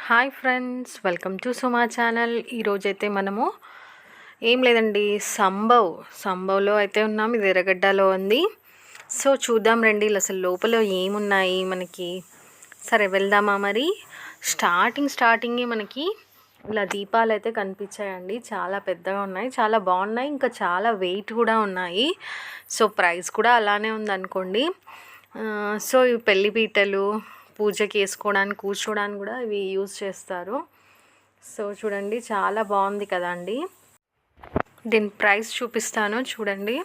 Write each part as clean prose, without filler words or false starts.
Hi friends, welcome to Suma channel. ఈరోజైతే మనము ఏం లేదండి, సంభవ్లో అయితే ఉన్నాం. ఇది ఎర్రగడ్డలో ఉంది. సో చూద్దాం రండి అసలు లోపల ఏమున్నాయి మనకి. సరే వెళ్దామా మరి. స్టార్టింగే మనకి ఇలా దీపాలు అయితే కనిపించాయండి. చాలా పెద్దగా ఉన్నాయి, చాలా బాగున్నాయి, ఇంకా చాలా వెయిట్ కూడా ఉన్నాయి. సో ప్రైస్ కూడా అలానే ఉందనుకోండి. సో ఇవి పెళ్లి పీటలు, పూజకి వేసుకోవడానికి, కూర్చోడానికి కూడా ఇవి యూజ్ చేస్తారు. సో చూడండి, చాలా బాగుంది కదా అండి. దీని ప్రైస్ చూపిస్తాను చూడండి.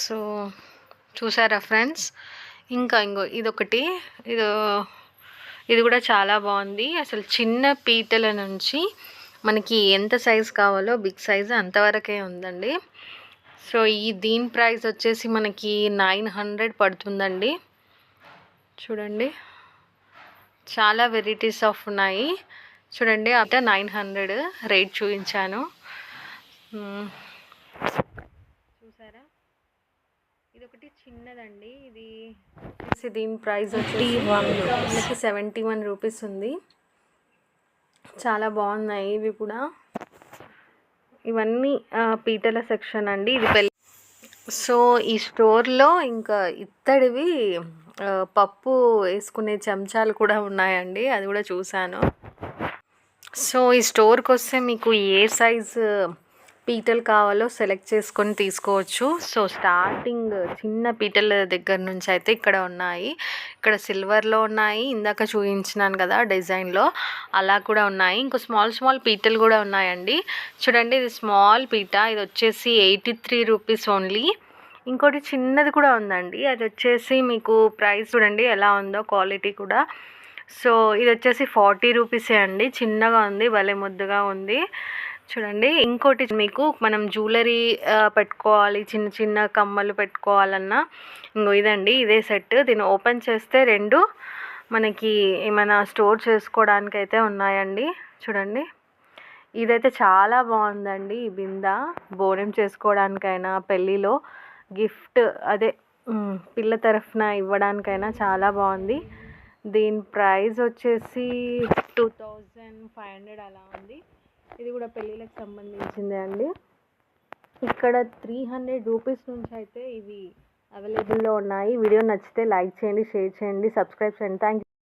సో చూసారా ఫ్రెండ్స్. ఇంకో ఇదొకటి, ఇది కూడా చాలా బాగుంది. అసలు చిన్న పీటల నుంచి మనకి ఎంత సైజు కావాలో బిగ్ సైజు అంతవరకే ఉందండి. సో దీని ప్రైస్ వచ్చేసి మనకి 900 పడుతుందండి. చూడండి, చాలా వెరైటీస్ ఆఫ్ ఉన్నాయి. చూడండి, అట 900 రేట్ చూపించాను. చూసారా, ఇది ఒకటి చిన్నదండి. దీని ప్రైస్ వచ్చి మనకి 71 రూపీస్ ఉంది. చాలా బాగున్నాయి ఇవి కూడా. ఇవన్నీ పీటల సెక్షన్ అండి. ఇది సో ఈ స్టోర్లో ఇంకా ఇత్తడివి పప్పు వేసుకునే చెంచాలు కూడా ఉన్నాయండి, అది కూడా చూశాను. సో ఈ స్టోర్కి వస్తే మీకు ఏ సైజు పీటలు కావాలో సెలెక్ట్ చేసుకొని తీసుకోవచ్చు. సో స్టార్టింగ్ చిన్న పీటల దగ్గర నుంచి అయితే ఇక్కడ ఉన్నాయి. ఇక్కడ సిల్వర్లో ఉన్నాయి, ఇందాక చూపించినాను కదా డిజైన్లో, అలా కూడా ఉన్నాయి. ఇంకో స్మాల్ పీటలు కూడా ఉన్నాయండి. చూడండి, ఇది స్మాల్ పీట, ఇది వచ్చేసి 83 రూపీస్ ఓన్లీ. ఇంకోటి చిన్నది కూడా ఉందండి, అది వచ్చేసి మీకు ప్రైస్ చూడండి ఎలా ఉందో, క్వాలిటీ కూడా. సో ఇది వచ్చేసి 40 రూపీసే అండి. చిన్నగా ఉంది, భలే ముద్దుగా ఉంది చూడండి. ఇంకోటి మీకు మనం జ్యువెలరీ పెట్టుకోవాలి, చిన్న కమ్మలు పెట్టుకోవాలన్నా ఇదండి, ఇదే సెట్. దీన్ని ఓపెన్ చేస్తే 2 మనకి ఏమైనా స్టోర్ చేసుకోవడానికి అయితే ఉన్నాయండి. చూడండి, ఇదైతే చాలా బాగుందండి. ఈ బింద బోనం చేసుకోవడానికైనా, పెళ్ళిలో గిఫ్ట్ అదే పిల్ల తరఫున ఇవ్వడానికైనా చాలా బాగుంది. దీని ప్రైస్ వచ్చేసి 2500 అలా ఉంది. ఇది కూడా పెళ్ళిళ్ళకి సంబంధించిందే అండి. ఇక్కడ 300 రూపీస్ నుంచి అయితే ఇవి అవైలబుల్లో ఉన్నాయి. వీడియో నచ్చితే లైక్ చేయండి, షేర్ చేయండి, సబ్స్క్రైబ్ చేయండి. Thank you.